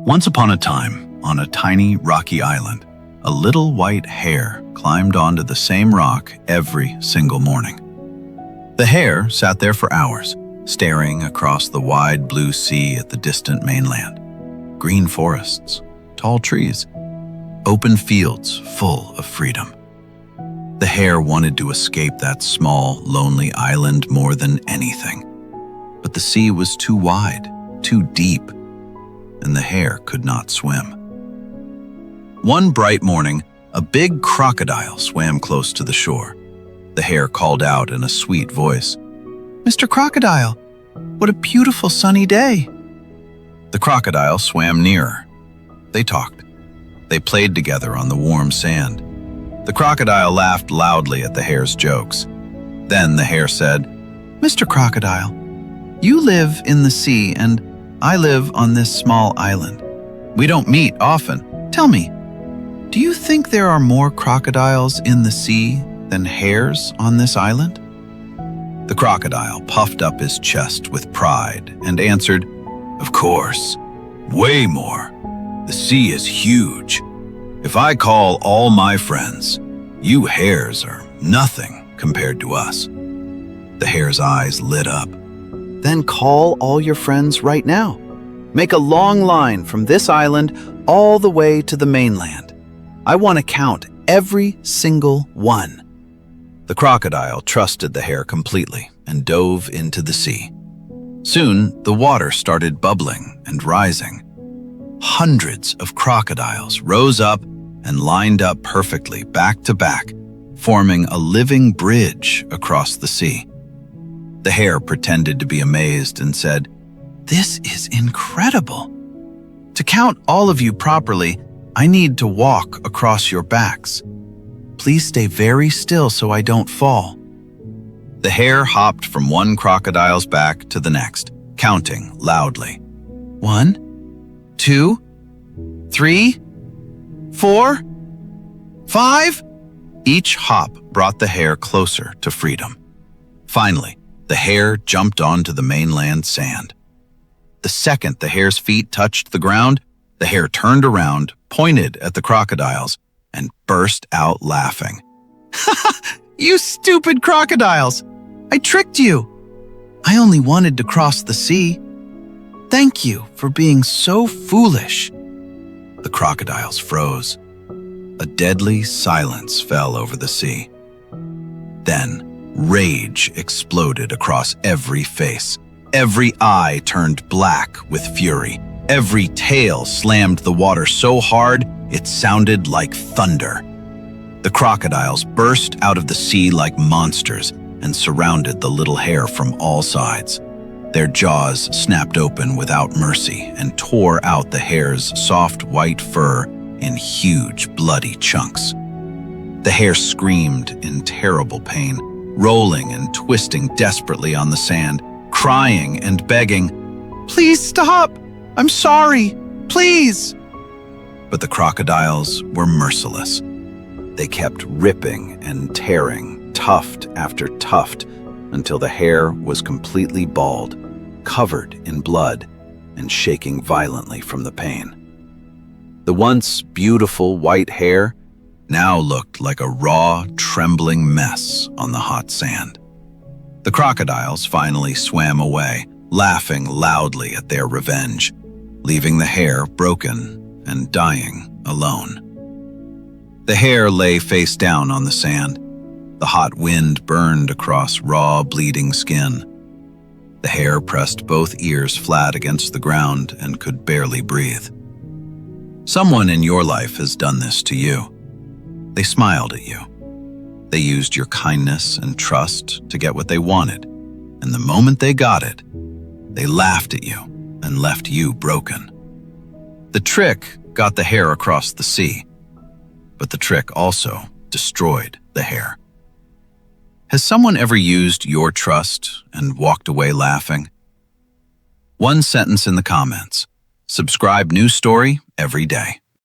Once upon a time, on a tiny rocky island, a little white hare climbed onto the same rock every single morning. The hare sat there for hours, staring across the wide blue sea at the distant mainland. Green forests, tall trees, open fields full of freedom. The hare wanted to escape that small, lonely island more than anything. But the sea was too wide, too deep, and the hare could not swim. One bright morning, a big crocodile swam close to the shore. The hare called out in a sweet voice, "Mr. Crocodile, what a beautiful sunny day." The crocodile swam nearer. They talked. They played together on the warm sand. The crocodile laughed loudly at the hare's jokes. Then the hare said, "Mr. Crocodile, you live in the sea and I live on this small island. We don't meet often. Tell me, do you think there are more crocodiles in the sea than hares on this island?" The crocodile puffed up his chest with pride and answered, "Of course, way more. The sea is huge. If I call all my friends, you hares are nothing compared to us." The hare's eyes lit up. "Then call all your friends right now. Make a long line from this island all the way to the mainland. I want to count every single one." The crocodile trusted the hare completely and dove into the sea. Soon, the water started bubbling and rising. Hundreds of crocodiles rose up and lined up perfectly back to back, forming a living bridge across the sea. The hare pretended to be amazed and said, "This is incredible. To count all of you properly, I need to walk across your backs. Please stay very still so I don't fall." The hare hopped from one crocodile's back to the next, counting loudly. 1, 2, 3, 4, 5. Each hop brought the hare closer to freedom. Finally, the hare jumped onto the mainland sand. The second the hare's feet touched the ground, the hare turned around, pointed at the crocodiles, and burst out laughing. "You stupid crocodiles! I tricked you! I only wanted to cross the sea. Thank you for being so foolish." The crocodiles froze. A deadly silence fell over the sea. Then, rage exploded across every face. Every eye turned black with fury. Every tail slammed the water so hard it sounded like thunder. The crocodiles burst out of the sea like monsters and surrounded the little hare from all sides. Their jaws snapped open without mercy and tore out the hare's soft white fur in huge bloody chunks. The hare screamed in terrible pain, rolling and twisting desperately on the sand, crying and begging, "Please stop! I'm sorry! Please!" But the crocodiles were merciless. They kept ripping and tearing, tuft after tuft, until the hare was completely bald, covered in blood, and shaking violently from the pain. The once beautiful white hare now looked like a raw, trembling mess on the hot sand. The crocodiles finally swam away, laughing loudly at their revenge, leaving the hare broken and dying alone. The hare lay face down on the sand. The hot wind burned across raw, bleeding skin. The hare pressed both ears flat against the ground and could barely breathe. Someone in your life has done this to you. They smiled at you. They used your kindness and trust to get what they wanted, and the moment they got it, they laughed at you and left you broken. The trick got the hare across the sea, but the trick also destroyed the hare. Has someone ever used your trust and walked away laughing? One sentence in the comments. Subscribe, new story every day.